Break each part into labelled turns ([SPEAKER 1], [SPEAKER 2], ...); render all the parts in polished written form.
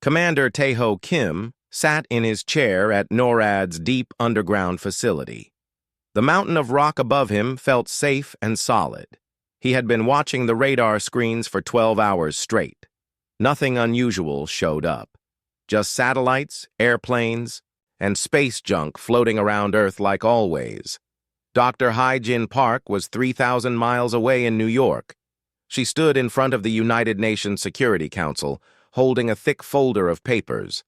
[SPEAKER 1] Commander Tae-ho Kim sat in his chair at NORAD's deep underground facility. The mountain of rock above him felt safe and solid. He had been watching the radar screens for 12 hours straight. Nothing unusual showed up. Just satellites, airplanes, and space junk floating around Earth like always. Dr. Hai-Jin Park was 3,000 miles away in New York. She stood in front of the United Nations Security Council, holding a thick folder of papers.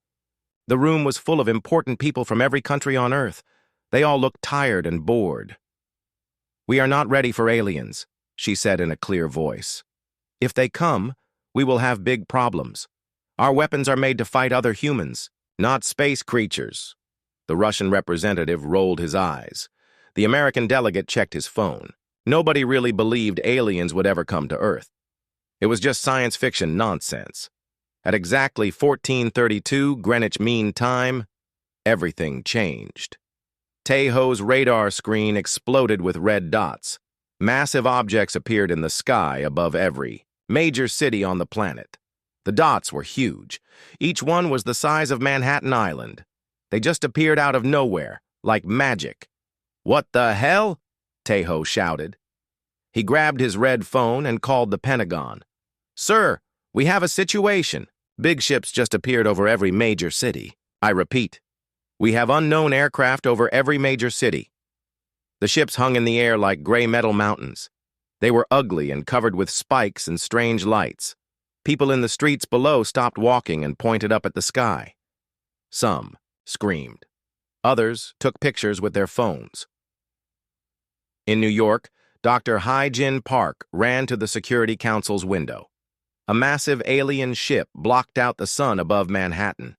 [SPEAKER 1] The room was full of important people from every country on Earth. They all looked tired and bored. "We are not ready for aliens," she said in a clear voice. "If they come, we will have big problems. Our weapons are made to fight other humans, not space creatures." The Russian representative rolled his eyes. The American delegate checked his phone. Nobody really believed aliens would ever come to Earth. It was just science fiction nonsense. At exactly 14:32 Greenwich Mean Time, everything changed. Tae-ho's radar screen exploded with red dots. Massive objects appeared in the sky above every major city on the planet. The dots were huge. Each one was the size of Manhattan Island. They just appeared out of nowhere, like magic. "What the hell?" Tae-ho shouted. He grabbed his red phone and called the Pentagon. "Sir, we have a situation. Big ships just appeared over every major city. I repeat, we have unknown aircraft over every major city." The ships hung in the air like gray metal mountains. They were ugly and covered with spikes and strange lights. People in the streets below stopped walking and pointed up at the sky. Some screamed. Others took pictures with their phones. In New York, Dr. Hai-Jin Park ran to the Security Council's window. A massive alien ship blocked out the sun above Manhattan.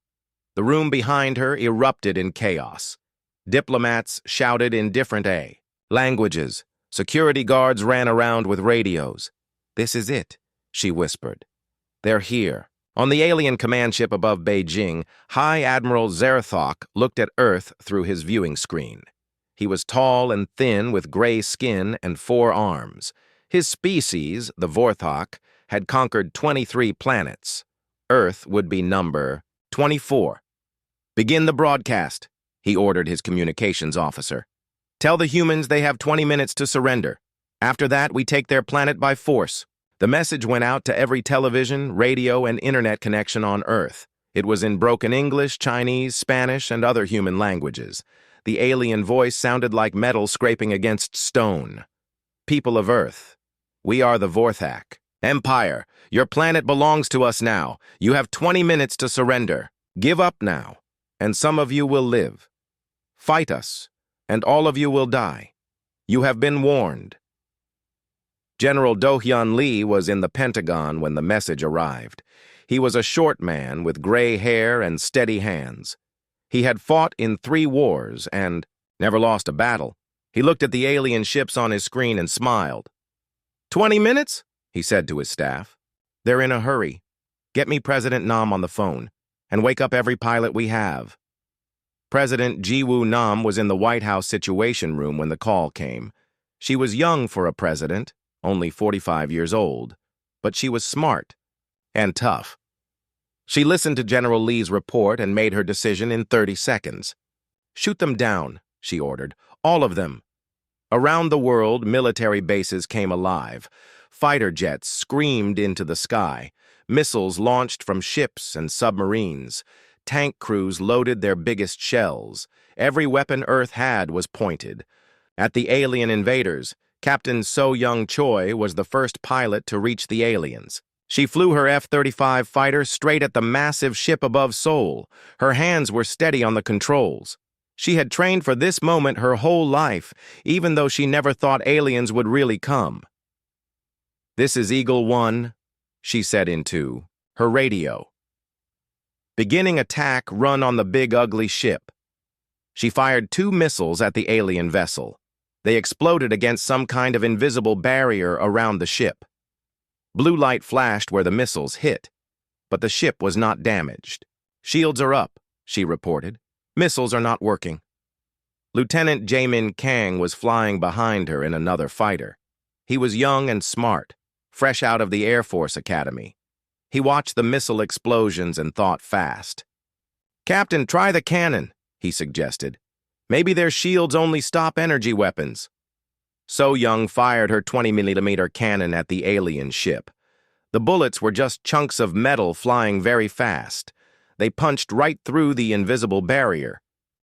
[SPEAKER 1] The room behind her erupted in chaos. Diplomats shouted in different languages. Security guards ran around with radios. "This is it," she whispered. "They're here." On the alien command ship above Beijing, High Admiral Zerthok looked at Earth through his viewing screen. He was tall and thin with gray skin and 4 arms. His species, the Vorthok, had conquered 23 planets. Earth would be number 24. "Begin the broadcast," he ordered his communications officer. "Tell the humans they have 20 minutes to surrender. After that, we take their planet by force." The message went out to every television, radio, and internet connection on Earth. It was in broken English, Chinese, Spanish, and other human languages. The alien voice sounded like metal scraping against stone. "People of Earth, we are the Vorthak. Empire, your planet belongs to us now. You have 20 minutes to surrender. Give up now, and some of you will live. Fight us, and all of you will die. You have been warned." General Do-hyun Lee was in the Pentagon when the message arrived. He was a short man with gray hair and steady hands. He had fought in 3 wars and never lost a battle. He looked at the alien ships on his screen and smiled. "20 minutes?" he said to his staff. "They're in a hurry. Get me President Nam on the phone, and wake up every pilot we have." President Ji-woo Nam was in the White House Situation Room when the call came. She was young for a president, only 45 years old, but she was smart and tough. She listened to General Lee's report and made her decision in 30 seconds. "Shoot them down," she ordered. "All of them." Around the world, military bases came alive. Fighter jets screamed into the sky. Missiles launched from ships and submarines. Tank crews loaded their biggest shells. Every weapon Earth had was pointed. At the alien invaders, Captain So-Young Choi was the first pilot to reach the aliens. She flew her F-35 fighter straight at the massive ship above Seoul. Her hands were steady on the controls. She had trained for this moment her whole life, even though she never thought aliens would really come. "This is Eagle 1, she said into her radio. "Beginning attack run on the big ugly ship." She fired 2 missiles at the alien vessel. They exploded against some kind of invisible barrier around the ship. Blue light flashed where the missiles hit, but the ship was not damaged. "Shields are up," she reported. "Missiles are not working." Lieutenant Jaemin Kang was flying behind her in another fighter. He was young and smart, fresh out of the Air Force Academy. He watched the missile explosions and thought fast. "Captain, try the cannon," he suggested. "Maybe their shields only stop energy weapons." So Young fired her 20mm cannon at the alien ship. The bullets were just chunks of metal flying very fast. They punched right through the invisible barrier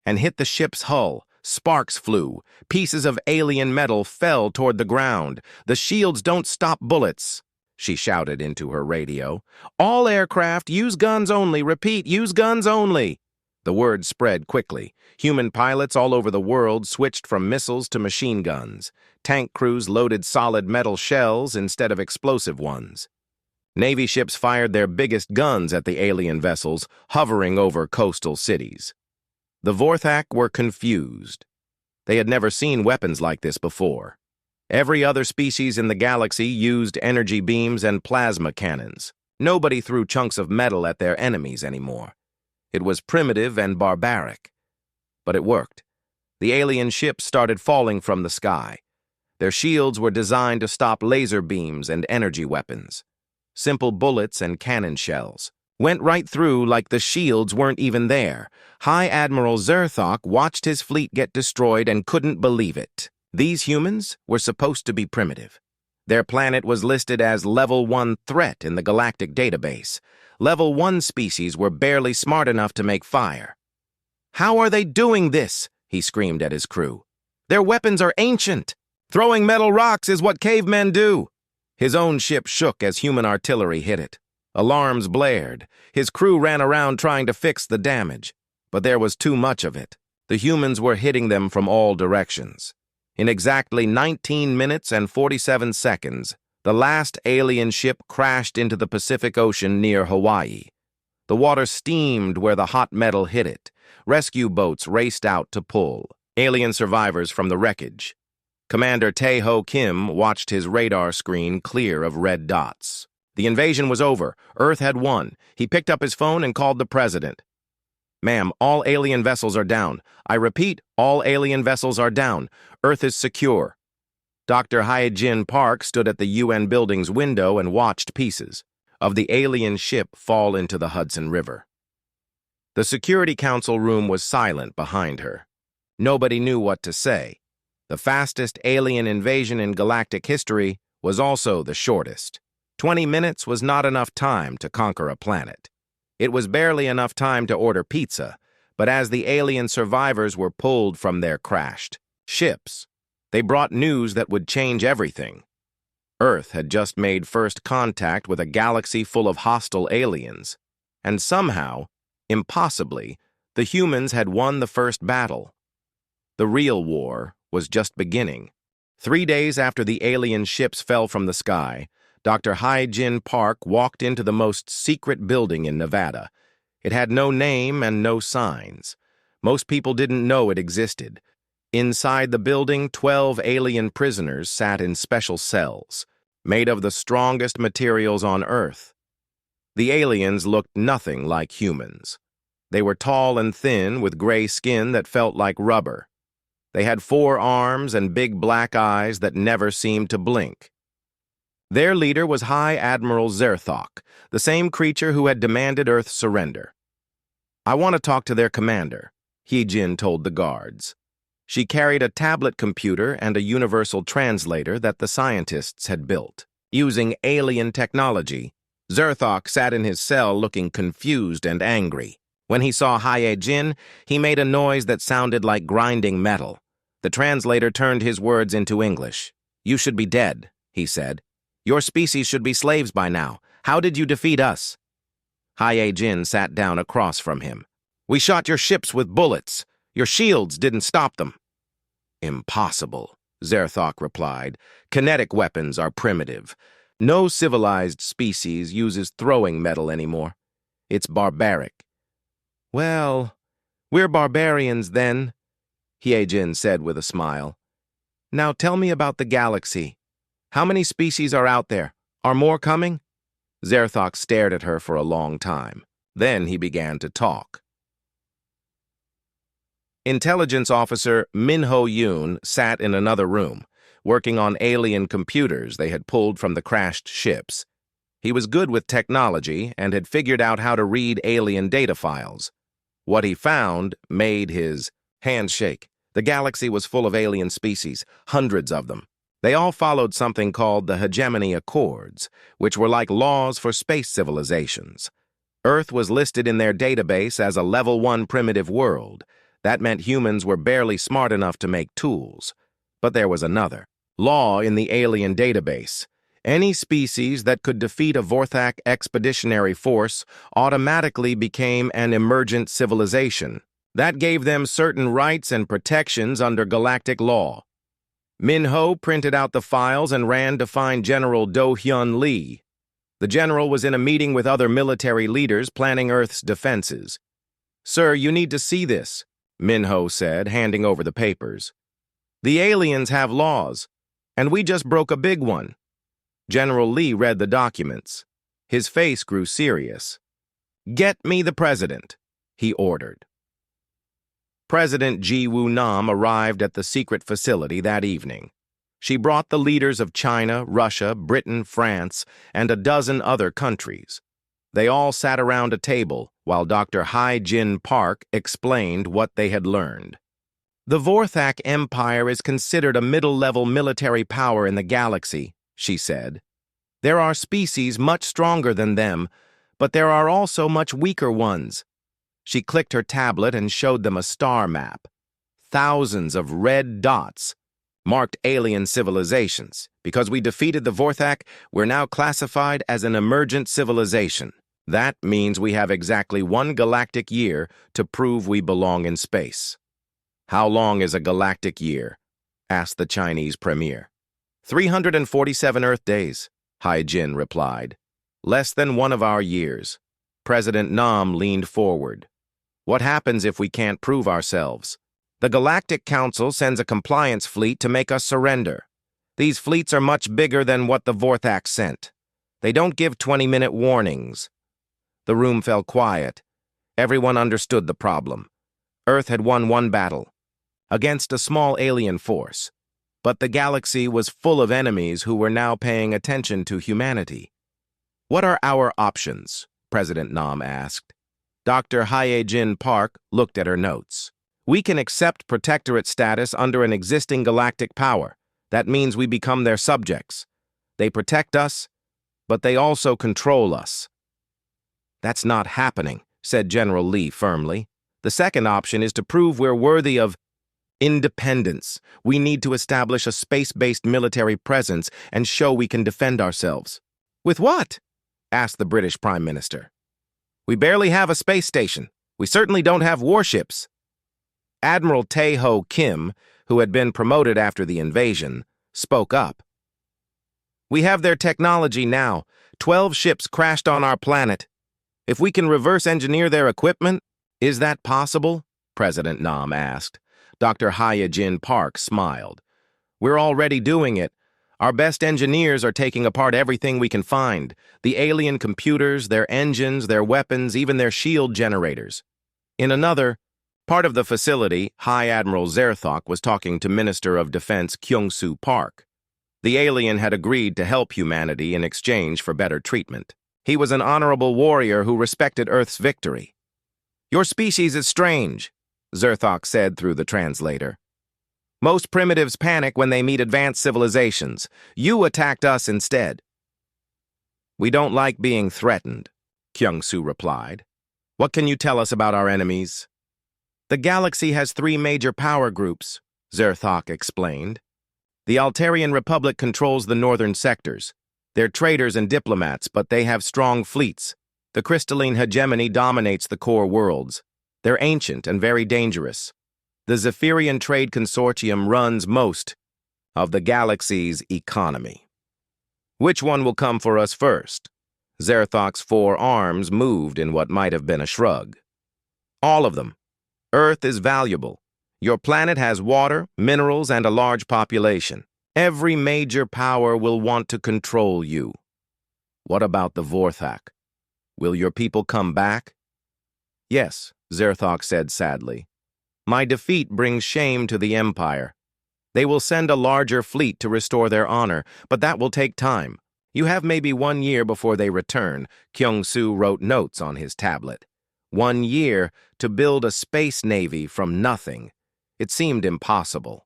[SPEAKER 1] and hit the ship's hull. Sparks flew. Pieces of alien metal fell toward the ground. "The shields don't stop bullets," she shouted into her radio. "All aircraft, use guns only. Repeat, use guns only." The word spread quickly. Human pilots all over the world switched from missiles to machine guns. Tank crews loaded solid metal shells instead of explosive ones. Navy ships fired their biggest guns at the alien vessels hovering over coastal cities. The Vorthak were confused. They had never seen weapons like this before. Every other species in the galaxy used energy beams and plasma cannons. Nobody threw chunks of metal at their enemies anymore. It was primitive and barbaric. But it worked. The alien ships started falling from the sky. Their shields were designed to stop laser beams and energy weapons. Simple bullets and cannon shells went right through like the shields weren't even there. High Admiral Zerthok watched his fleet get destroyed and couldn't believe it. These humans were supposed to be primitive. Their planet was listed as Level 1 threat in the Galactic database. Level 1 species were barely smart enough to make fire. "How are they doing this?" he screamed at his crew. "Their weapons are ancient. Throwing metal rocks is what cavemen do." His own ship shook as human artillery hit it. Alarms blared. His crew ran around trying to fix the damage. But there was too much of it. The humans were hitting them from all directions. In exactly 19 minutes and 47 seconds, the last alien ship crashed into the Pacific Ocean near Hawaii. The water steamed where the hot metal hit it. Rescue boats raced out to pull alien survivors from the wreckage. Commander Tae-ho Kim watched his radar screen clear of red dots. The invasion was over. Earth had won. He picked up his phone and called the president. "Ma'am, all alien vessels are down. I repeat, all alien vessels are down. Earth is secure." Dr. Hyejin Park stood at the UN building's window and watched pieces of the alien ship fall into the Hudson River. The Security Council room was silent behind her. Nobody knew what to say. The fastest alien invasion in galactic history was also the shortest. 20 minutes was not enough time to conquer a planet. It was barely enough time to order pizza, but as the alien survivors were pulled from their crashed ships, they brought news that would change everything. Earth had just made first contact with a galaxy full of hostile aliens, and somehow, impossibly, the humans had won the first battle. The real war was just beginning. 3 days after the alien ships fell from the sky, Dr. Hyejin Park walked into the most secret building in Nevada. It had no name and no signs. Most people didn't know it existed. Inside the building, 12 alien prisoners sat in special cells, made of the strongest materials on Earth. The aliens looked nothing like humans. They were tall and thin, with gray skin that felt like rubber. They had 4 arms and big black eyes that never seemed to blink. Their leader was High Admiral Zerthok, the same creature who had demanded Earth's surrender. "I want to talk to their commander," Hyejin told the guards. She carried a tablet computer and a universal translator that the scientists had built. Using alien technology, Zerthok sat in his cell looking confused and angry. When he saw Hyejin, he made a noise that sounded like grinding metal. The translator turned his words into English. "You should be dead," he said. "Your species should be slaves by now. How did you defeat us?" Hyejin sat down across from him. "We shot your ships with bullets. Your shields didn't stop them." "Impossible," Zerthok replied. "Kinetic weapons are primitive. No civilized species uses throwing metal anymore. It's barbaric." "Well, we're barbarians then," Hyejin said with a smile. "Now tell me about the galaxy. How many species are out there? Are more coming?" Zerthok stared at her for a long time. Then he began to talk. Intelligence Officer Minho Yoon sat in another room, working on alien computers they had pulled from the crashed ships. He was good with technology and had figured out how to read alien data files. What he found made his hands shake. The galaxy was full of alien species, hundreds of them. They all followed something called the Hegemony Accords, which were like laws for space civilizations. Earth was listed in their database as a Level 1 primitive world. That meant humans were barely smart enough to make tools. But there was another law in the alien database. Any species that could defeat a Vorthak expeditionary force automatically became an emergent civilization. That gave them certain rights and protections under galactic law. Minho printed out the files and ran to find General Do-Hyun Lee. The general was in a meeting with other military leaders planning Earth's defenses. "Sir, you need to see this," Minho said, handing over the papers. "The aliens have laws, and we just broke a big one." General Lee read the documents. His face grew serious. "Get me the president," he ordered. President Ji Woo-nam arrived at the secret facility that evening. She brought the leaders of China, Russia, Britain, France, and a dozen other countries. They all sat around a table while Dr. Hai-Jin Park explained what they had learned. "The Vorthak Empire is considered a middle-level military power in the galaxy," she said. "There are species much stronger than them, but there are also much weaker ones." She clicked her tablet and showed them a star map. Thousands of red dots marked alien civilizations. Because we defeated the Vorthak, we're now classified as an emergent civilization. That means we have exactly 1 galactic year to prove we belong in space. "How long is a galactic year?" asked the Chinese premier. 347 Earth days, Hai-Jin replied. "Less than one of our years." President Nam leaned forward. "What happens if we can't prove ourselves?" "The Galactic Council sends a compliance fleet to make us surrender. These fleets are much bigger than what the Vorthak sent. They don't give 20-minute warnings." The room fell quiet. Everyone understood the problem. Earth had won one battle, against a small alien force. But the galaxy was full of enemies who were now paying attention to humanity. "What are our options?" President Nam asked. Dr. Hai-Jin Park looked at her notes. "We can accept protectorate status under an existing galactic power. That means we become their subjects. They protect us, but they also control us." "That's not happening," said General Lee firmly. "The second option is to prove we're worthy of independence. We need to establish a space-based military presence and show we can defend ourselves." "With what?" asked the British Prime Minister. "We barely have a space station. We certainly don't have warships." Admiral Tae-ho Kim, who had been promoted after the invasion, spoke up. "We have their technology now. 12 ships crashed on our planet. If we can reverse engineer their equipment, is that possible?" President Nam asked. Dr. Hai-Jin Park smiled. "We're already doing it. Our best engineers are taking apart everything we can find. The alien computers, their engines, their weapons, even their shield generators." In another part of the facility, High Admiral Zerthok was talking to Minister of Defense Kyung-Soo Park. The alien had agreed to help humanity in exchange for better treatment. He was an honorable warrior who respected Earth's victory. "Your species is strange," Zerthok said through the translator. "Most primitives panic when they meet advanced civilizations. You attacked us instead." "We don't like being threatened," Kyung-Soo replied. "What can you tell us about our enemies?" "The galaxy has 3 major power groups," Zerthok explained. "The Altarian Republic controls the northern sectors. They're traders and diplomats, but they have strong fleets. The crystalline hegemony dominates the core worlds. They're ancient and very dangerous. The Zephyrian Trade Consortium runs most of the galaxy's economy." "Which one will come for us first?" Zerthok's 4 arms moved in what might have been a shrug. "All of them. Earth is valuable. Your planet has water, minerals, and a large population. Every major power will want to control you." "What about the Vorthak? Will your people come back?" "Yes," Zerthok said sadly. "My defeat brings shame to the Empire. They will send a larger fleet to restore their honor, but that will take time. You have maybe 1 year before they return, Kyung-soo wrote notes on his tablet. 1 year to build a space navy from nothing. It seemed impossible.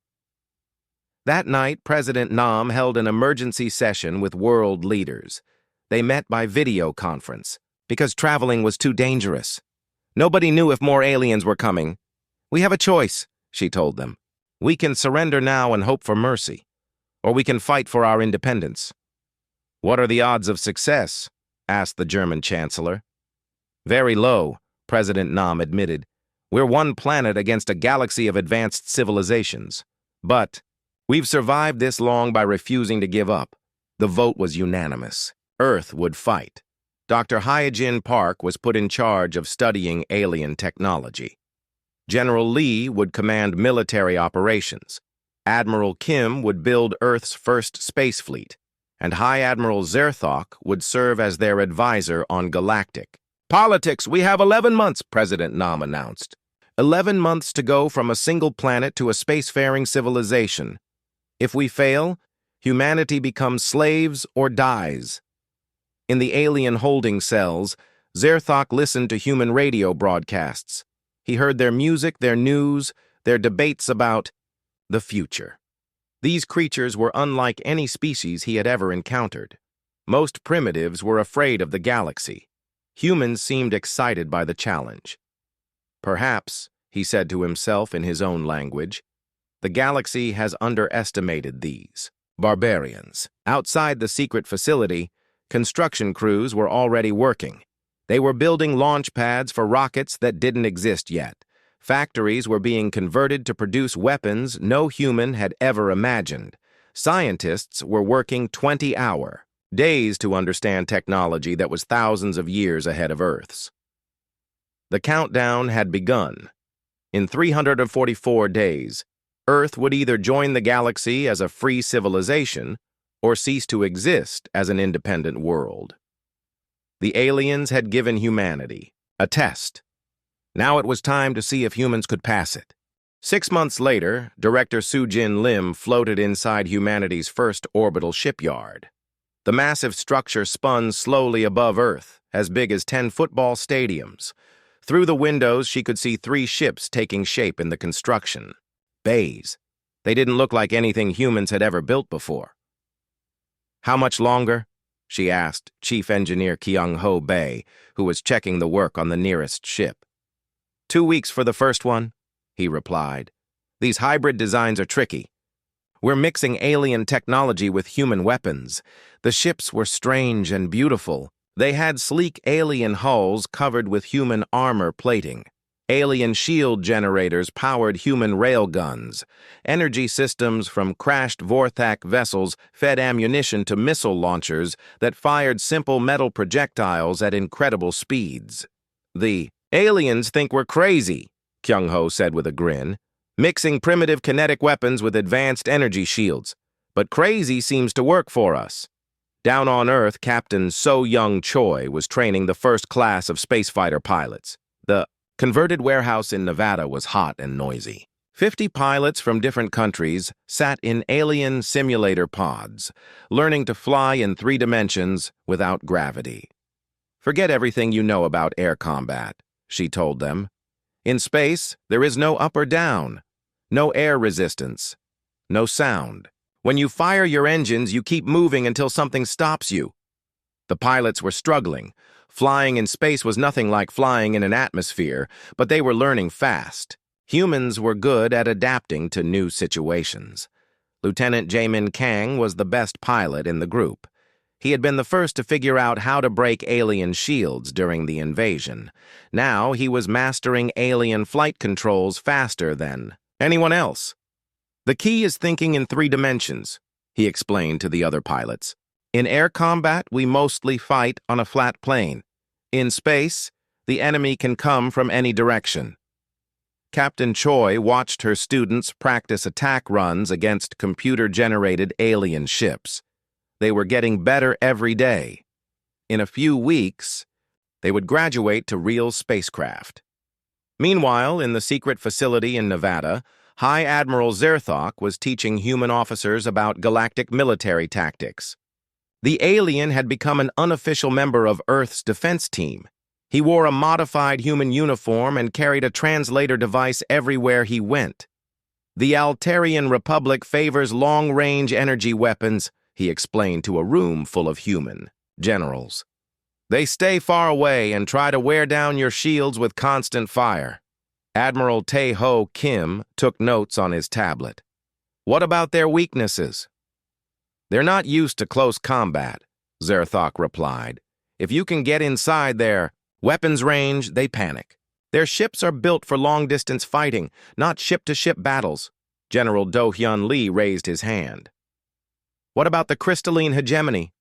[SPEAKER 1] That night, President Nam held an emergency session with world leaders. They met by video conference, because traveling was too dangerous. Nobody knew if more aliens were coming. We have a choice, she told them. We can surrender now and hope for mercy, or we can fight for our independence. What are the odds of success? Asked the German Chancellor. Very low, President Nam admitted. We're one planet against a galaxy of advanced civilizations. But we've survived this long by refusing to give up. The vote was unanimous. Earth would fight. Dr. Hyojin Park was put in charge of studying alien technology. General Lee would command military operations. Admiral Kim would build Earth's first space fleet, and High Admiral Zerthok would serve as their advisor on Galactic. Politics, we have 11 months, President Nam announced. 11 months to go from a single planet to a spacefaring civilization. If we fail, humanity becomes slaves or dies. In the alien holding cells, Zerthok listened to human radio broadcasts. He heard their music, their news, their debates about the future. These creatures were unlike any species he had ever encountered. Most primitives were afraid of the galaxy. Humans seemed excited by the challenge. Perhaps, he said to himself in his own language, the galaxy has underestimated these barbarians. Outside the secret facility, construction crews were already working. They were building launch pads for rockets that didn't exist yet. Factories were being converted to produce weapons no human had ever imagined. Scientists were working 20-hour days to understand technology that was thousands of years ahead of Earth's. The countdown had begun. In 344 days, Earth would either join the galaxy as a free civilization or cease to exist as an independent world. The aliens had given humanity a test. Now it was time to see if humans could pass it. 6 months later, Director Soo-Jin Lim floated inside humanity's first orbital shipyard. The massive structure spun slowly above Earth, as big as 10 football stadiums. Through the windows, she could see 3 ships taking shape in the construction. Bays. They didn't look like anything humans had ever built before. How much longer? She asked Chief Engineer Kyung-ho Bae, who was checking the work on the nearest ship. 2 weeks for the first one, he replied. These hybrid designs are tricky. We're mixing alien technology with human weapons. The ships were strange and beautiful. They had sleek alien hulls covered with human armor plating. Alien shield generators powered human railguns. Energy systems from crashed Vorthak vessels fed ammunition to missile launchers that fired simple metal projectiles at incredible speeds. The aliens think we're crazy, Kyung-ho said with a grin, mixing primitive kinetic weapons with advanced energy shields. But crazy seems to work for us. Down on Earth, Captain So-Young Choi was training the first class of spacefighter pilots. The converted warehouse in Nevada was hot and noisy. 50 pilots from different countries sat in alien simulator pods, learning to fly in 3 dimensions without gravity. Forget everything you know about air combat, she told them. In space, there is no up or down, no air resistance, no sound. When you fire your engines, you keep moving until something stops you. The pilots were struggling. Flying in space was nothing like flying in an atmosphere, but they were learning fast. Humans were good at adapting to new situations. Lieutenant Jaemin Kang was the best pilot in the group. He had been the first to figure out how to break alien shields during the invasion. Now he was mastering alien flight controls faster than anyone else. The key is thinking in 3 dimensions, he explained to the other pilots. In air combat, we mostly fight on a flat plane. In space, the enemy can come from any direction. Captain Choi watched her students practice attack runs against computer-generated alien ships. They were getting better every day. In a few weeks, they would graduate to real spacecraft. Meanwhile, in the secret facility in Nevada, High Admiral Zerthok was teaching human officers about galactic military tactics. The alien had become an unofficial member of Earth's defense team. He wore a modified human uniform and carried a translator device everywhere he went. The Altarian Republic favors long-range energy weapons, he explained to a room full of human generals. They stay far away and try to wear down your shields with constant fire. Admiral Tae-ho Kim took notes on his tablet. What about their weaknesses? They're not used to close combat, Zerthok replied. If you can get inside their weapons range, they panic. Their ships are built for long-distance fighting, not ship-to-ship battles. General Do-hyun Lee raised his hand. What about the crystalline hegemony?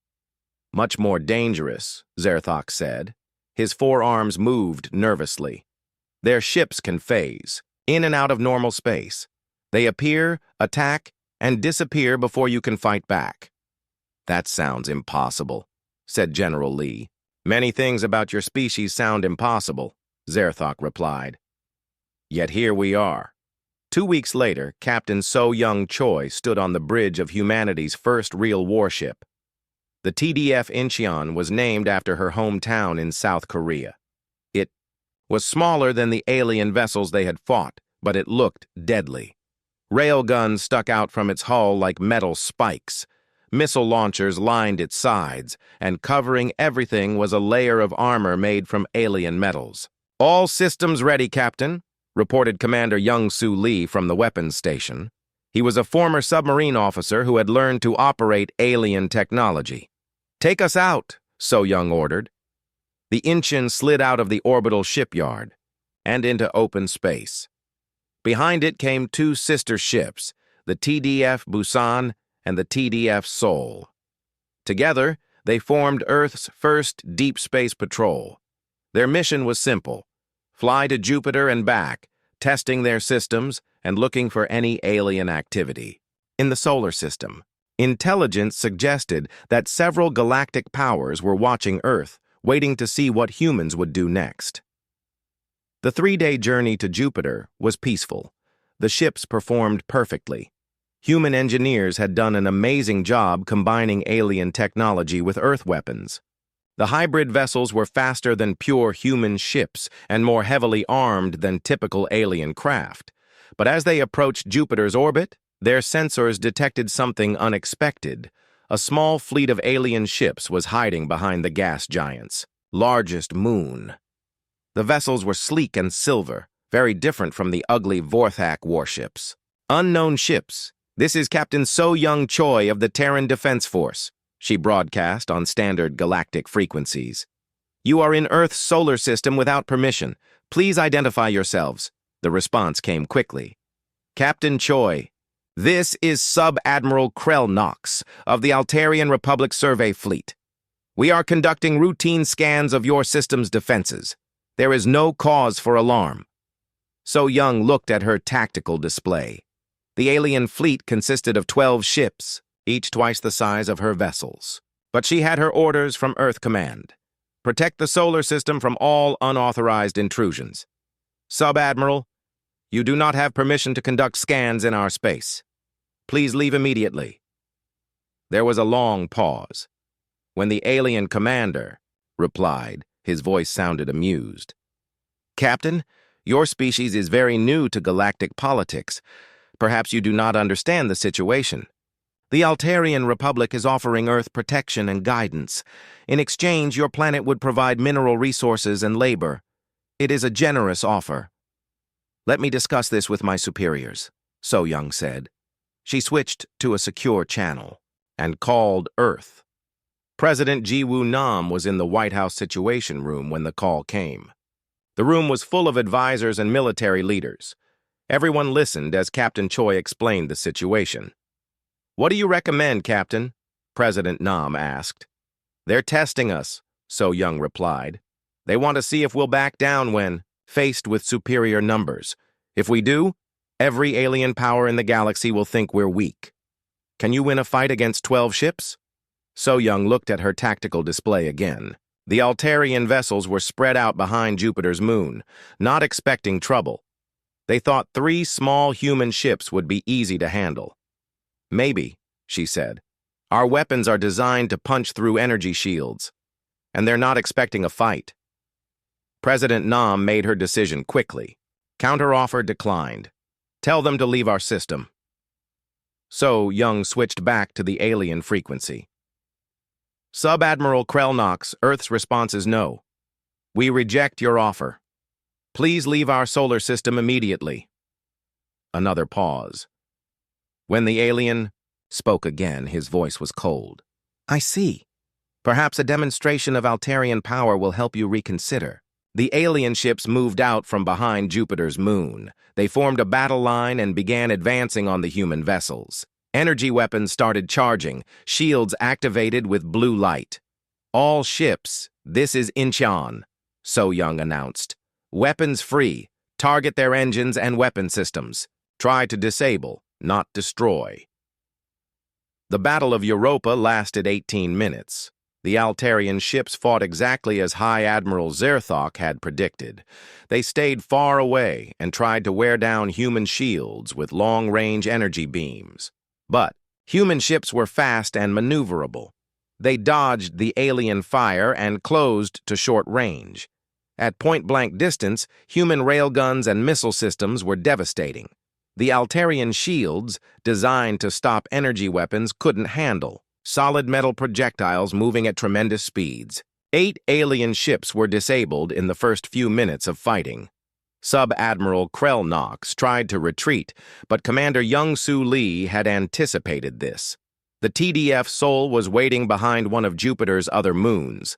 [SPEAKER 1] Much more dangerous, Zerthok said. His forearms moved nervously. Their ships can phase, in and out of normal space. They appear, attack, and disappear before you can fight back. That sounds impossible, said General Lee. Many things about your species sound impossible, Zerthok replied. Yet here we are. 2 weeks later, Captain So-Young Choi stood on the bridge of humanity's first real warship. The TDF Incheon was named after her hometown in South Korea. It was smaller than the alien vessels they had fought, but it looked deadly. Railguns stuck out from its hull like metal spikes. Missile launchers lined its sides, and covering everything was a layer of armor made from alien metals. All systems ready, Captain, reported Commander Young-Soo Lee from the weapons station. He was a former submarine officer who had learned to operate alien technology. Take us out, So-Young ordered. The Incheon slid out of the orbital shipyard and into open space. Behind it came 2 sister ships, the TDF Busan and the TDF Seoul. Together, they formed Earth's first deep space patrol. Their mission was simple: fly to Jupiter and back, testing their systems and looking for any alien activity. In the solar system, intelligence suggested that several galactic powers were watching Earth, waiting to see what humans would do next. The 3-day journey to Jupiter was peaceful. The ships performed perfectly. Human engineers had done an amazing job combining alien technology with Earth weapons. The hybrid vessels were faster than pure human ships and more heavily armed than typical alien craft. But as they approached Jupiter's orbit, their sensors detected something unexpected. A small fleet of alien ships was hiding behind the gas giant's largest moon. The vessels were sleek and silver, very different from the ugly Vorthak warships. Unknown ships. This is Captain So-Young Choi of the Terran Defense Force, she broadcast on standard galactic frequencies. You are in Earth's solar system without permission. Please identify yourselves. The response came quickly. Captain Choi, this is Sub-Admiral Krell Knox of the Altarian Republic Survey Fleet. We are conducting routine scans of your system's defenses. There is no cause for alarm. So-Young looked at her tactical display. The alien fleet consisted of 12 ships, each twice the size of her vessels. But she had her orders from Earth Command. Protect the solar system from all unauthorized intrusions. Sub-Admiral, you do not have permission to conduct scans in our space. Please leave immediately. There was a long pause. When the alien commander replied, his voice sounded amused. Captain, your species is very new to galactic politics. Perhaps you do not understand the situation. The Altarian Republic is offering Earth protection and guidance. In exchange, your planet would provide mineral resources and labor. It is a generous offer. Let me discuss this with my superiors, So-Young said. She switched to a secure channel and called Earth. President Ji-Woo Nam was in the White House Situation Room when the call came. The room was full of advisors and military leaders. Everyone listened as Captain Choi explained the situation. What do you recommend, Captain? President Nam asked. They're testing us, So-Young replied. They want to see if we'll back down when faced with superior numbers. If we do, every alien power in the galaxy will think we're weak. Can you win a fight against 12 ships? So-Young looked at her tactical display again. The Altarian vessels were spread out behind Jupiter's moon, not expecting trouble. They thought 3 small human ships would be easy to handle. Maybe, she said. Our weapons are designed to punch through energy shields, and they're not expecting a fight. President Nam made her decision quickly. Counteroffer declined. Tell them to leave our system. So Young switched back to the alien frequency. Sub-Admiral Krell-Knox, Earth's response is no. We reject your offer. Please leave our solar system immediately. Another pause. When the alien spoke again, his voice was cold. I see. Perhaps a demonstration of Altarian power will help you reconsider. The alien ships moved out from behind Jupiter's moon. They formed a battle line and began advancing on the human vessels. Energy weapons started charging, shields activated with blue light. All ships, this is Incheon, So Young announced. Weapons free. Target their engines and weapon systems. Try to disable, not destroy. The Battle of Europa lasted 18 minutes. The Altarian ships fought exactly as High Admiral Zerthok had predicted. They stayed far away and tried to wear down human shields with long-range energy beams. But human ships were fast and maneuverable. They dodged the alien fire and closed to short range. At point-blank distance, human railguns and missile systems were devastating. The Altarian shields, designed to stop energy weapons, couldn't handle solid metal projectiles moving at tremendous speeds. 8 alien ships were disabled in the first few minutes of fighting. Sub-Admiral Krell-Knox tried to retreat, but Commander Young-Soo Lee had anticipated this. The TDF Sol was waiting behind one of Jupiter's other moons.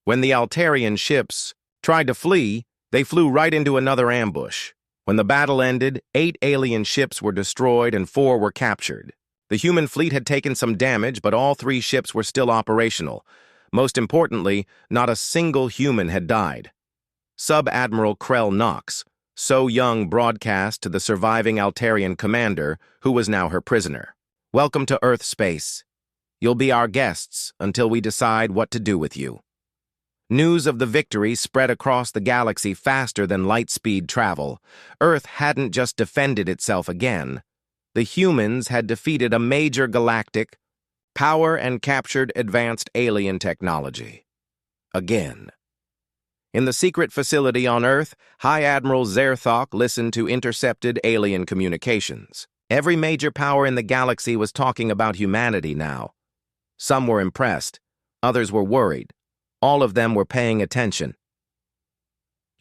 [SPEAKER 1] When the Altarian ships tried to flee, they flew right into another ambush. When the battle ended, 8 alien ships were destroyed and 4 were captured. The human fleet had taken some damage, but all 3 ships were still operational. Most importantly, not a single human had died. Sub-Admiral Krell-Knox, So Young broadcast to the surviving Altarian commander, who was now her prisoner. Welcome to Earth space. You'll be our guests until we decide what to do with you. News of the victory spread across the galaxy faster than light-speed travel. Earth hadn't just defended itself again. The humans had defeated a major galactic power and captured advanced alien technology. Again. In the secret facility on Earth, High Admiral Zerthok listened to intercepted alien communications. Every major power in the galaxy was talking about humanity now. Some were impressed, others were worried. All of them were paying attention.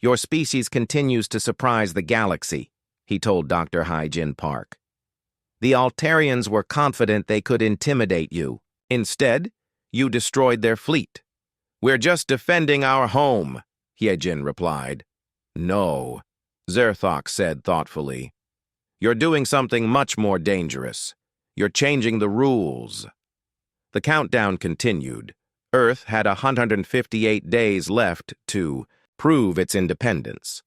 [SPEAKER 1] Your species continues to surprise the galaxy, he told Dr. Hyjin Park. The Altarians were confident they could intimidate you. Instead, you destroyed their fleet. We're just defending our home, Hyjin replied. No, Zerthok said thoughtfully. You're doing something much more dangerous. You're changing the rules. The countdown continued. Earth had 158 days left to prove its independence.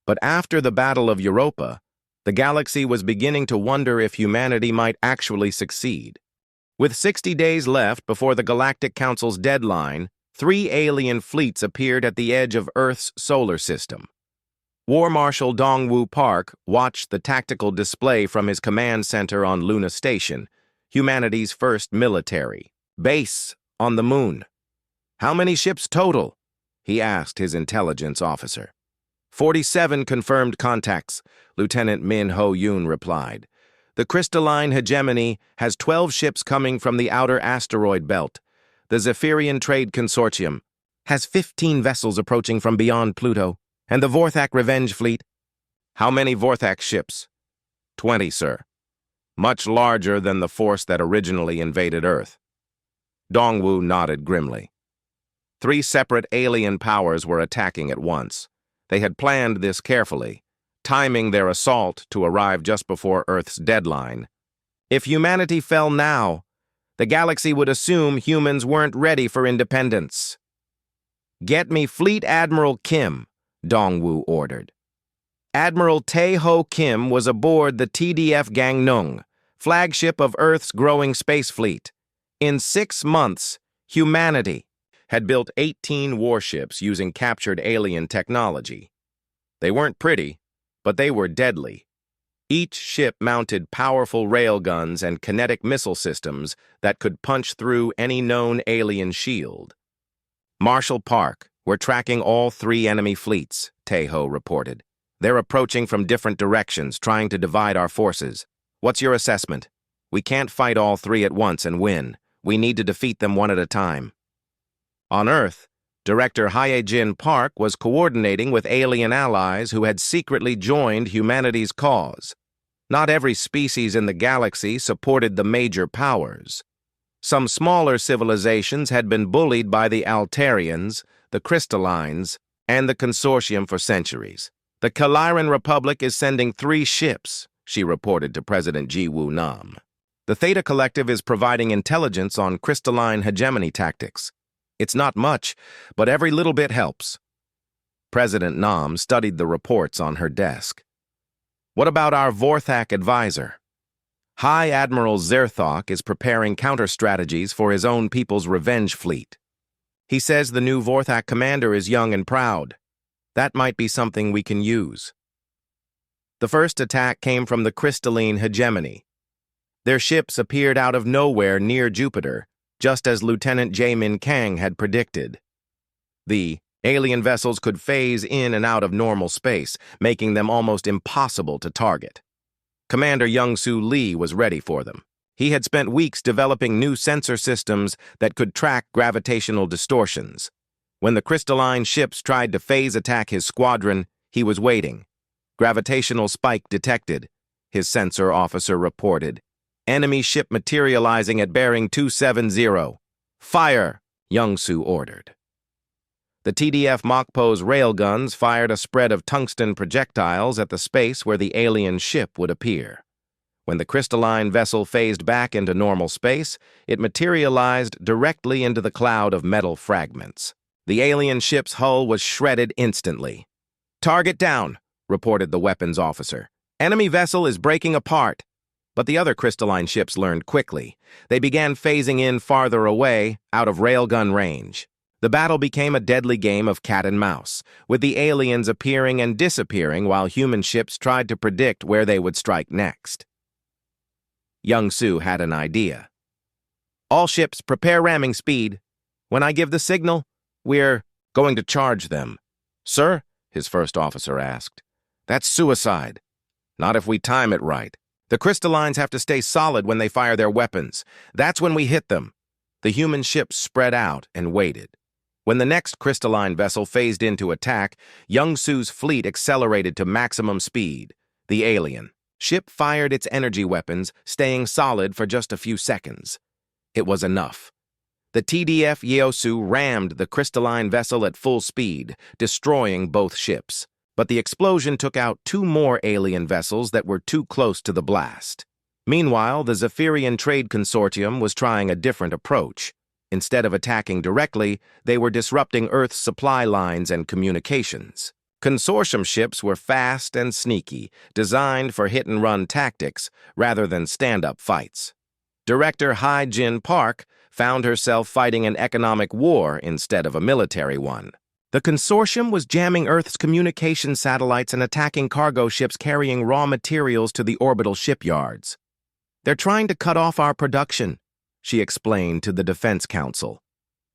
[SPEAKER 1] But after the Battle of Europa, the galaxy was beginning to wonder if humanity might actually succeed. With 60 days left before the Galactic Council's deadline, 3 alien fleets appeared at the edge of Earth's solar system. War Marshal Dongwoo Park watched the tactical display from his command center on Luna Station, humanity's first military base on the moon. How many ships total? He asked his intelligence officer. 47 confirmed contacts, Lieutenant Min Ho-yoon replied. The crystalline hegemony has 12 ships coming from the outer asteroid belt. The Zephyrian Trade Consortium has 15 vessels approaching from beyond Pluto, and the Vorthak Revenge Fleet. How many Vorthak ships? 20, sir. Much larger than the force that originally invaded Earth. Dongwoo nodded grimly. 3 separate alien powers were attacking at once. They had planned this carefully, timing their assault to arrive just before Earth's deadline. If humanity fell now, the galaxy would assume humans weren't ready for independence. Get me Fleet Admiral Kim, Dongwoo ordered. Admiral Tae-ho Kim was aboard the TDF Gangnung, flagship of Earth's growing space fleet. In 6 months, humanity had built 18 warships using captured alien technology. They weren't pretty, but they were deadly. Each ship mounted powerful railguns and kinetic missile systems that could punch through any known alien shield. "Marshall Park, we're tracking all 3 enemy fleets," Tejo reported. "They're approaching from different directions, trying to divide our forces. What's your assessment? We can't fight all 3 at once and win. We need to defeat them one at a time." On Earth, Director Hyejin Park was coordinating with alien allies who had secretly joined humanity's cause. Not every species in the galaxy supported the major powers. Some smaller civilizations had been bullied by the Altarians, the Crystallines, and the Consortium for centuries. "The Kaliran Republic is sending 3 ships," she reported to President Ji-Woo Nam. "The Theta Collective is providing intelligence on crystalline hegemony tactics. It's not much, but every little bit helps." President Nam studied the reports on her desk. "What about our Vorthak advisor?" "High Admiral Zerthok is preparing counter-strategies for his own people's revenge fleet. He says the new Vorthak commander is young and proud. That might be something we can use." The first attack came from the crystalline hegemony. Their ships appeared out of nowhere near Jupiter, just as Lieutenant Jaemin Kang had predicted. The alien vessels could phase in and out of normal space, making them almost impossible to target. Commander Young-Soo Lee was ready for them. He had spent weeks developing new sensor systems that could track gravitational distortions. When the crystalline ships tried to phase attack his squadron, he was waiting. "Gravitational spike detected," his sensor officer reported. "Enemy ship materializing at bearing 270. "Fire!" Young-Soo ordered. The TDF Mokpo's railguns fired a spread of tungsten projectiles at the space where the alien ship would appear. When the crystalline vessel phased back into normal space, it materialized directly into the cloud of metal fragments. The alien ship's hull was shredded instantly. "Target down," reported the weapons officer. "Enemy vessel is breaking apart." But the other crystalline ships learned quickly. They began phasing in farther away, out of railgun range. The battle became a deadly game of cat and mouse, with the aliens appearing and disappearing while human ships tried to predict where they would strike next. Young-Soo had an idea. "All ships, prepare ramming speed. When I give the signal, we're going to charge them." "Sir?" his first officer asked. "That's suicide." "Not if we time it right. The crystallines have to stay solid when they fire their weapons. That's when we hit them." The human ships spread out and waited. When the next crystalline vessel phased into attack, Young-Soo's fleet accelerated to maximum speed. The alien ship fired its energy weapons, staying solid for just a few seconds. It was enough. The TDF Yeosu rammed the crystalline vessel at full speed, destroying both ships. But the explosion took out 2 more alien vessels that were too close to the blast. Meanwhile, the Zephyrian Trade Consortium was trying a different approach. Instead of attacking directly, they were disrupting Earth's supply lines and communications. Consortium ships were fast and sneaky, designed for hit-and-run tactics rather than stand-up fights. Director Hyejin Park found herself fighting an economic war instead of a military one. The consortium was jamming Earth's communication satellites and attacking cargo ships carrying raw materials to the orbital shipyards. "They're trying to cut off our production," she explained to the Defense Council.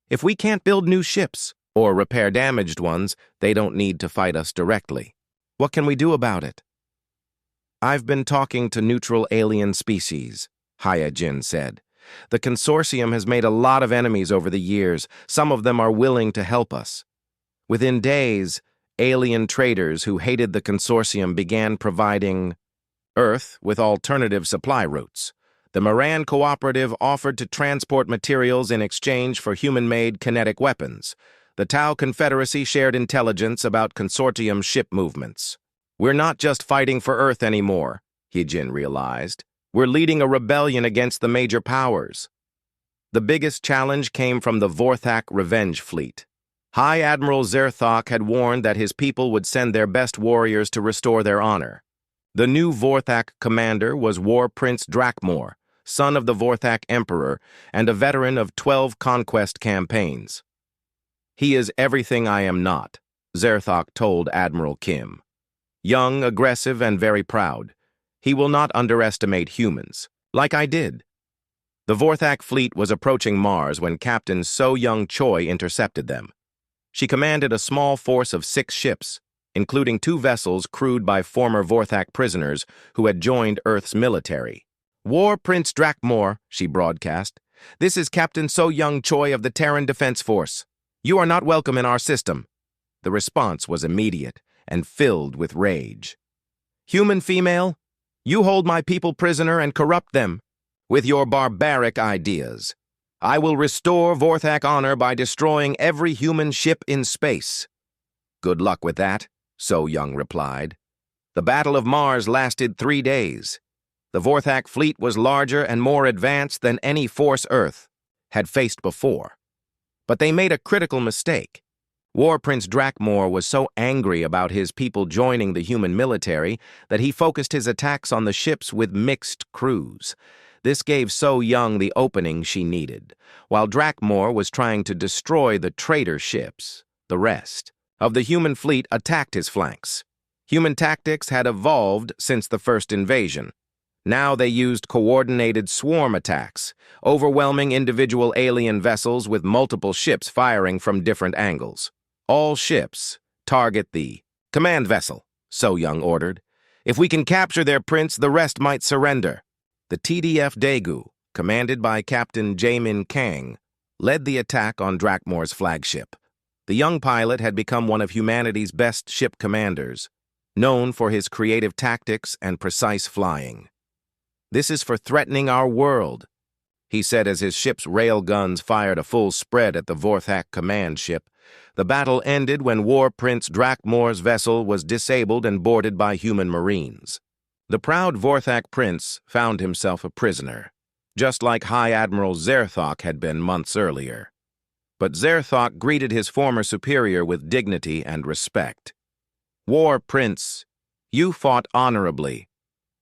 [SPEAKER 1] "If we can't build new ships or repair damaged ones, they don't need to fight us directly. What can we do about it?" "I've been talking to neutral alien species," Hyejin said. "The consortium has made a lot of enemies over the years. Some of them are willing to help us." Within days, alien traders who hated the consortium began providing Earth with alternative supply routes. The Moran Cooperative offered to transport materials in exchange for human-made kinetic weapons. The Tau Confederacy shared intelligence about consortium ship movements. "We're not just fighting for Earth anymore," Hyejin realized. "We're leading a rebellion against the major powers." The biggest challenge came from the Vorthak Revenge Fleet. High Admiral Zerthok had warned that his people would send their best warriors to restore their honor. The new Vorthak commander was War Prince Drakmor, son of the Vorthak Emperor and a veteran of 12 conquest campaigns. "He is everything I am not," Zerthok told Admiral Kim. "Young, aggressive, and very proud. He will not underestimate humans, like I did. The Vorthak fleet was approaching Mars when Captain So-Young Choi intercepted them. She commanded a small force of 6 ships, including 2 vessels crewed by former Vorthak prisoners who had joined Earth's military. "War Prince Drakmor," she broadcast. "This is Captain So-Young Choi of the Terran Defense Force. You are not welcome in our system." The response was immediate and filled with rage. "Human female, you hold my people prisoner and corrupt them with your barbaric ideas. I will restore Vorthak honor by destroying every human ship in space." "Good luck with that," So-Young replied. The Battle of Mars lasted 3 days. The Vorthak fleet was larger and more advanced than any force Earth had faced before. But they made a critical mistake. War Prince Drakmor was so angry about his people joining the human military that he focused his attacks on the ships with mixed crews. This gave So-Young the opening she needed, while Drakmor was trying to destroy the traitor ships. The rest of the human fleet attacked his flanks. Human tactics had evolved since the first invasion. Now they used coordinated swarm attacks, overwhelming individual alien vessels with multiple ships firing from different angles. "All ships target the command vessel," So-Young ordered. "If we can capture their prince, the rest might surrender." The TDF Daegu, commanded by Captain Jaemin Kang, led the attack on Drakmor's flagship. The young pilot had become one of humanity's best ship commanders, known for his creative tactics and precise flying. "This is for threatening our world," he said as his ship's rail guns fired a full spread at the Vorthak command ship. The battle ended when War Prince Drakmor's vessel was disabled and boarded by human marines. The proud Vorthak prince found himself a prisoner, just like High Admiral Zerthok had been months earlier. But Zerthok greeted his former superior with dignity and respect. "War Prince, you fought honorably.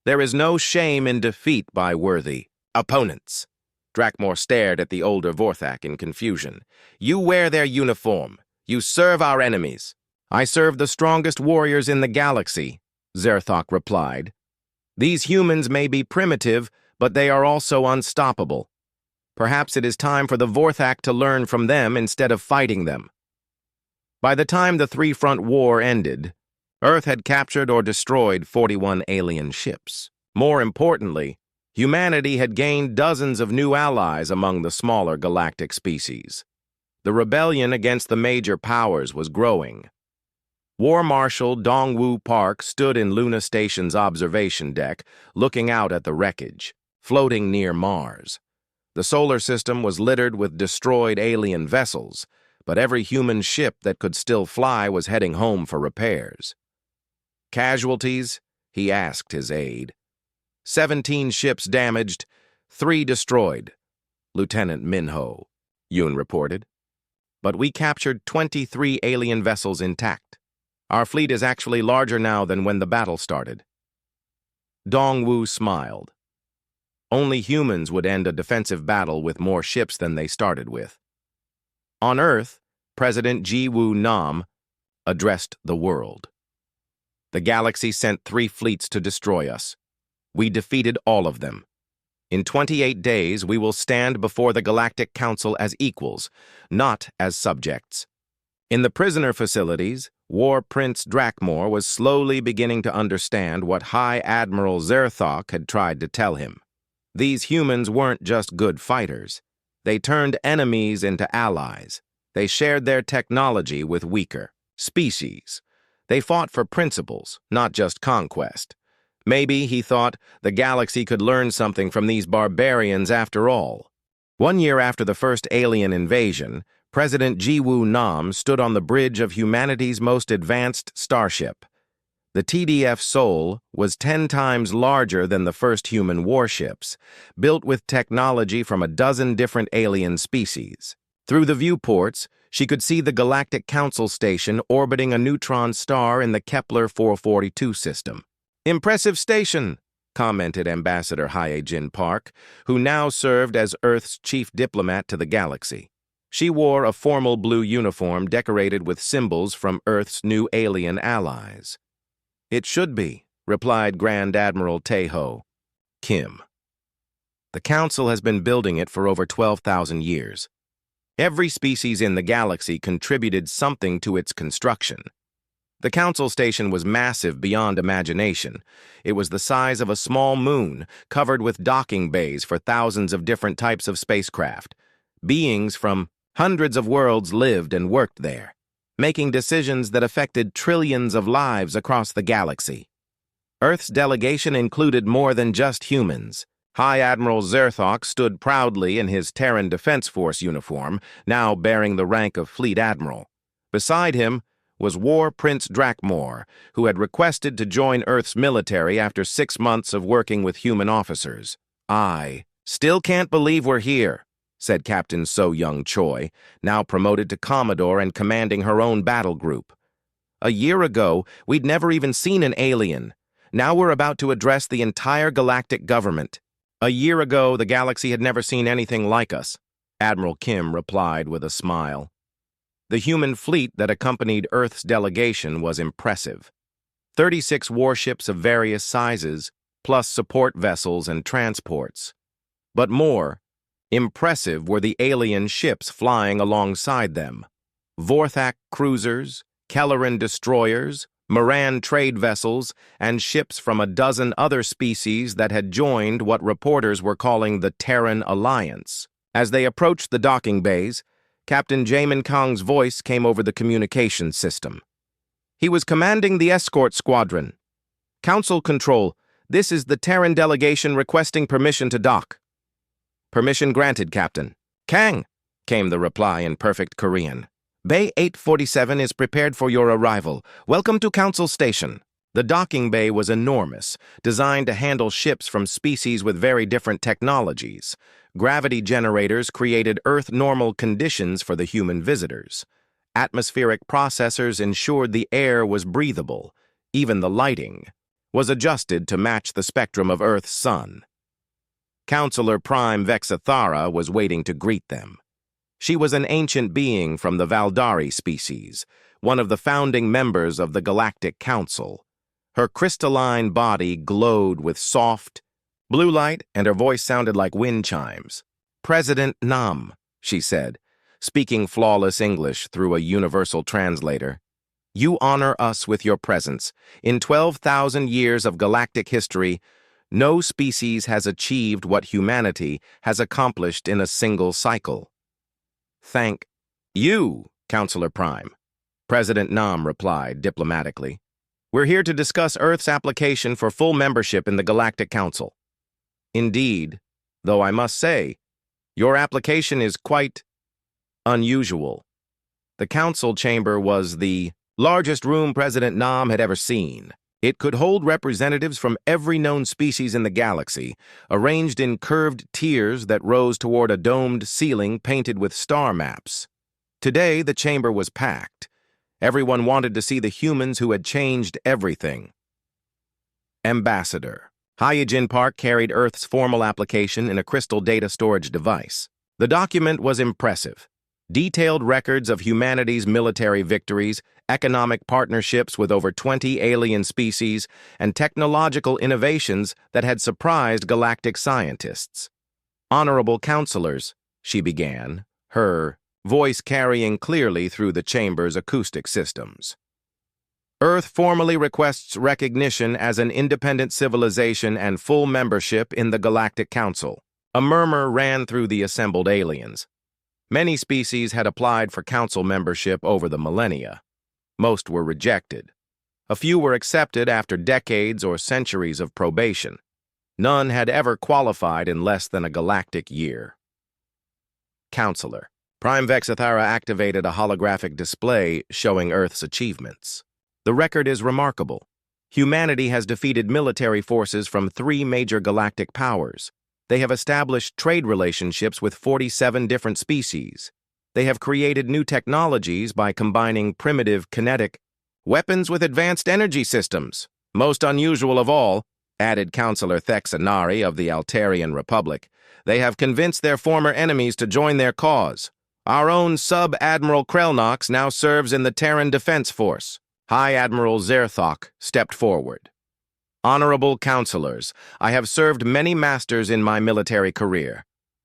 [SPEAKER 1] There is no shame in defeat by worthy opponents." Drakmor stared at the older Vorthak in confusion. "You wear their uniform. You serve our enemies." "I serve the strongest warriors in the galaxy," Zerthok replied. "These humans may be primitive, but they are also unstoppable. Perhaps it is time for the Vorthak to learn from them instead of fighting them." By the time the three-front war ended, Earth had captured or destroyed 41 alien ships. More importantly, humanity had gained dozens of new allies among the smaller galactic species. The rebellion against the major powers was growing. War Marshal Dongwoo Park stood in Luna Station's observation deck, looking out at the wreckage, floating near Mars. The solar system was littered with destroyed alien vessels, but every human ship that could still fly was heading home for repairs. "Casualties?" he asked his aide. 17 ships damaged, 3 destroyed," Lieutenant Minho, Yoon reported. "But we captured 23 alien vessels intact. Our fleet is actually larger now than when the battle started." Dongwoo smiled. Only humans would end a defensive battle with more ships than they started with. On Earth, President Ji-Woo Nam addressed the world. "The galaxy sent 3 fleets to destroy us. We defeated all of them. In 28 days, we will stand before the Galactic Council as equals, not as subjects." In the prisoner facilities, War Prince Drakmor was slowly beginning to understand what High Admiral Zerthok had tried to tell him. These humans weren't just good fighters. They turned enemies into allies. They shared their technology with weaker species. They fought for principles, not just conquest. Maybe, he thought, the galaxy could learn something from these barbarians after all. 1 year after the first alien invasion, President Ji-Woo Nam stood on the bridge of humanity's most advanced starship. The TDF Sol was 10 times larger than the first human warships, built with technology from a dozen different alien species. Through the viewports, she could see the Galactic Council station orbiting a neutron star in the Kepler 442 system. "Impressive station," commented Ambassador Hye-Jin Park, who now served as Earth's chief diplomat to the galaxy. She wore a formal blue uniform decorated with symbols from Earth's new alien allies. "It should be," replied Grand Admiral Teho. Kim. The Council has been building it for over 12,000 years. Every species in the galaxy contributed something to its construction. The Council Station was massive beyond imagination. It was the size of a small moon, covered with docking bays for thousands of different types of spacecraft. Beings from hundreds of worlds lived and worked there, making decisions that affected trillions of lives across the galaxy. Earth's delegation included more than just humans. High Admiral Zerthok stood proudly in his Terran Defense Force uniform, now bearing the rank of Fleet Admiral. Beside him was War Prince Drakmor, who had requested to join Earth's military after 6 months of working with human officers. "I still can't believe we're here," said Captain So-Young Choi, now promoted to Commodore and commanding her own battle group. "A year ago, we'd never even seen an alien. Now we're about to address the entire galactic government." "A year ago, the galaxy had never seen anything like us," Admiral Kim replied with a smile. The human fleet that accompanied Earth's delegation was impressive. 36 warships of various sizes, plus support vessels and transports. But more impressive were the alien ships flying alongside them. Vorthak cruisers, Kelleran destroyers, Moran trade vessels, and ships from a dozen other species that had joined what reporters were calling the Terran Alliance. As they approached the docking bays, Captain Jamin Kong's voice came over the communication system. He was commanding the escort squadron. "Council Control, this is the Terran delegation requesting permission to dock." "Permission granted, Captain." "Kang," came the reply in perfect Korean. "Bay 847 is prepared for your arrival. Welcome to Council Station." The docking bay was enormous, designed to handle ships from species with very different technologies. Gravity generators created Earth-normal conditions for the human visitors. Atmospheric processors ensured the air was breathable. Even the lighting was adjusted to match the spectrum of Earth's sun. Counselor Prime Vexathara was waiting to greet them. She was an ancient being from the Valdari species, one of the founding members of the Galactic Council. Her crystalline body glowed with soft blue light, and her voice sounded like wind chimes. "President Nam," she said, speaking flawless English through a universal translator. "You honor us with your presence. In 12,000 years of galactic history, no species has achieved what humanity has accomplished in a single cycle." "Thank you, Counselor Prime," President Nam replied diplomatically. "We're here to discuss Earth's application for full membership in the Galactic Council." "Indeed, though I must say, your application is quite unusual." The council chamber was the largest room President Nam had ever seen. It could hold representatives from every known species in the galaxy, arranged in curved tiers that rose toward a domed ceiling painted with star maps. Today, the chamber was packed. Everyone wanted to see the humans who had changed everything. Ambassador. Hyojin Park carried Earth's formal application in a crystal data storage device. The document was impressive. Detailed records of humanity's military victories, economic partnerships with over 20 alien species, and technological innovations that had surprised galactic scientists. "Honorable counselors," she began, her voice carrying clearly through the chamber's acoustic systems. "Earth formally requests recognition as an independent civilization and full membership in the Galactic Council." A murmur ran through the assembled aliens. Many species had applied for council membership over the millennia. Most were rejected. A few were accepted after decades or centuries of probation. None had ever qualified in less than a galactic year. Counselor. Prime Vexathara activated a holographic display showing Earth's achievements. The record is remarkable. Humanity has defeated military forces from 3 major galactic powers. They have established trade relationships with 47 different species. They have created new technologies by combining primitive kinetic weapons with advanced energy systems. Most unusual of all, added Counselor Thexanari of the Altarian Republic, they have convinced their former enemies to join their cause. Our own Sub-Admiral Krelnox now serves in the Terran Defense Force. High Admiral Zerthok stepped forward. Honorable counselors, I have served many masters in my military career.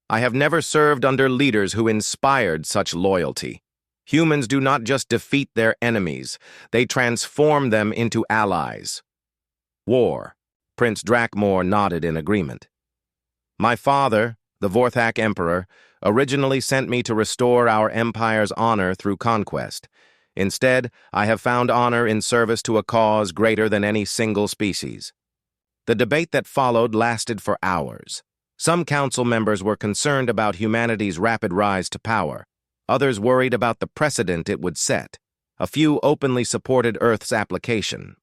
[SPEAKER 1] I have never served under leaders who inspired such loyalty. Humans do not just defeat their enemies, they transform them into allies. War. Prince Drakmor nodded in agreement. My father, the Vorthak Emperor, originally sent me to restore our empire's honor through conquest. Instead, I have found honor in service to a cause greater than any single species. The debate that followed lasted for hours. Some council members were concerned about humanity's rapid rise to power. Others worried about the precedent it would set. A few openly supported Earth's application.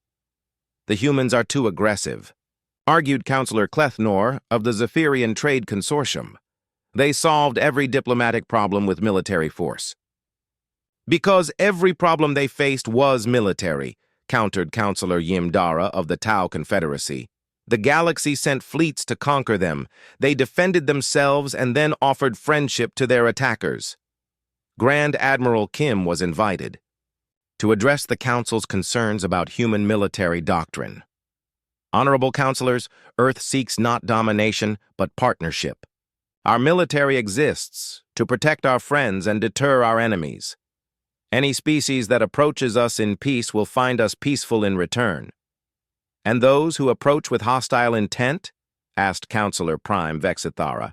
[SPEAKER 1] The humans are too aggressive, argued Councillor Clethnor of the Zephyrian Trade Consortium. They solved every diplomatic problem with military force. Because every problem they faced was military, countered Councillor Yimdara of the Tau Confederacy. The galaxy sent fleets to conquer them. They defended themselves and then offered friendship to their attackers. Grand Admiral Kim was invited to address the Council's concerns about human military doctrine. Honorable Councilors, Earth seeks not domination, but partnership. Our military exists to protect our friends and deter our enemies. Any species that approaches us in peace will find us peaceful in return. And those who approach with hostile intent, asked Councillor Prime Vexithara,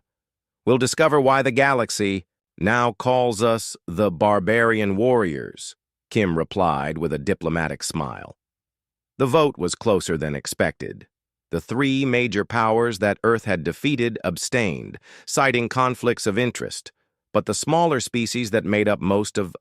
[SPEAKER 1] will discover why the galaxy now calls us the barbarian warriors, Kim replied with a diplomatic smile. The vote was closer than expected. The three major powers that Earth had defeated abstained, citing conflicts of interest, but the smaller species that made up most of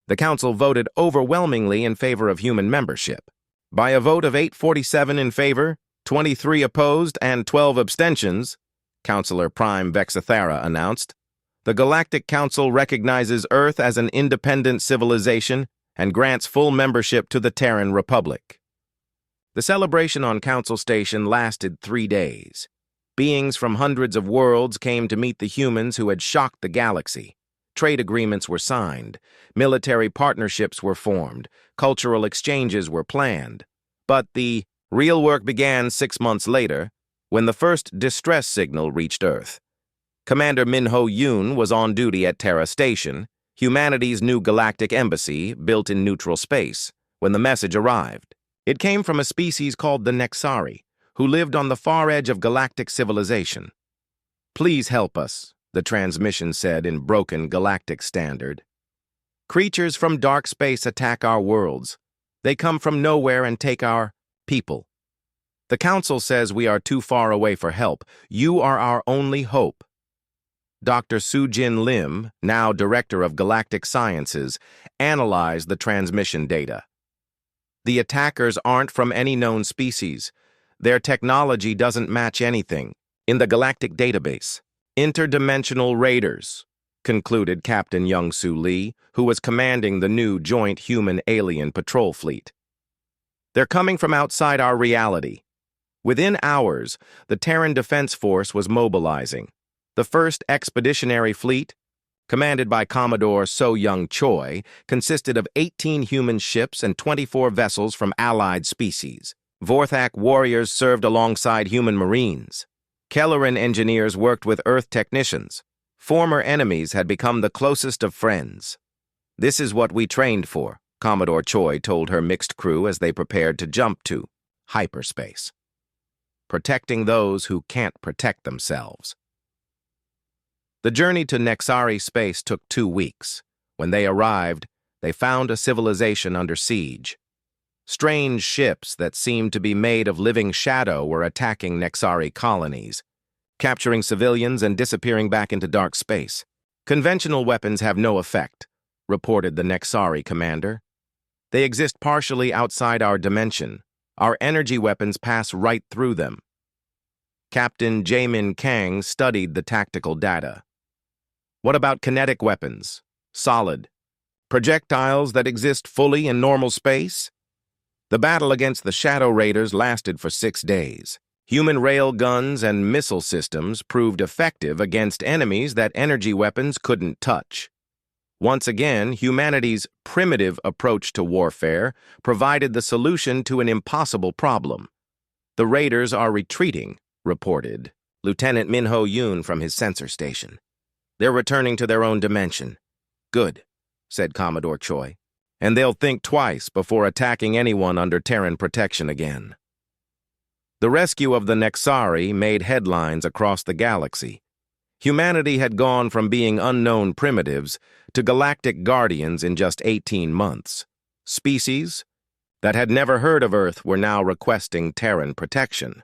[SPEAKER 1] the Council voted overwhelmingly in favor of human membership. By a vote of 847 in favor, 23 opposed, and 12 abstentions, Councillor Prime Vexithara announced, the Galactic Council recognizes Earth as an independent civilization and grants full membership to the Terran Republic. The celebration on Council Station lasted 3 days. Beings from hundreds of worlds came to meet the humans who had shocked the galaxy. Trade agreements were signed, military partnerships were formed, cultural exchanges were planned. But the real work began 6 months later, when the first distress signal reached Earth. Commander Minho Yoon was on duty at Terra Station, humanity's new galactic embassy built in neutral space, when the message arrived. It came from a species called the Nexari, who lived on the far edge of galactic civilization. Please help us, the transmission said in broken galactic standard. Creatures from dark space attack our worlds. They come from nowhere and take our people. The Council says we are too far away for help. You are our only hope. Dr. Sujin Lim, now Director of Galactic Sciences, analyzed the transmission data. The attackers aren't from any known species. Their technology doesn't match anything in the galactic database. Interdimensional raiders, concluded Captain Young-Soo Lee, who was commanding the new joint human-alien patrol fleet. They're coming from outside our reality. Within hours, the Terran Defense Force was mobilizing. The first expeditionary fleet, commanded by Commodore So-Young Choi, consisted of 18 human ships and 24 vessels from allied species. Vorthak warriors served alongside human marines. Kelleran engineers worked with Earth technicians. Former enemies had become the closest of friends. This is what we trained for, Commodore Choi told her mixed crew as they prepared to jump to hyperspace. Protecting those who can't protect themselves. The journey to Nexari space took 2 weeks. When they arrived, they found a civilization under siege. Strange ships that seemed to be made of living shadow were attacking Nexari colonies, capturing civilians and disappearing back into dark space. Conventional weapons have no effect, reported the Nexari commander. They exist partially outside our dimension. Our energy weapons pass right through them. Captain Jaemin Kang studied the tactical data. What about kinetic weapons? Solid. Projectiles that exist fully in normal space? The battle against the Shadow Raiders lasted for 6 days. Human rail guns and missile systems proved effective against enemies that energy weapons couldn't touch. Once again, humanity's primitive approach to warfare provided the solution to an impossible problem. The raiders are retreating, reported Lieutenant Minho Yoon from his sensor station. They're returning to their own dimension. Good, said Commodore Choi. And they'll think twice before attacking anyone under Terran protection again. The rescue of the Nexari made headlines across the galaxy. Humanity had gone from being unknown primitives to galactic guardians in just 18 months. Species that had never heard of Earth were now requesting Terran protection.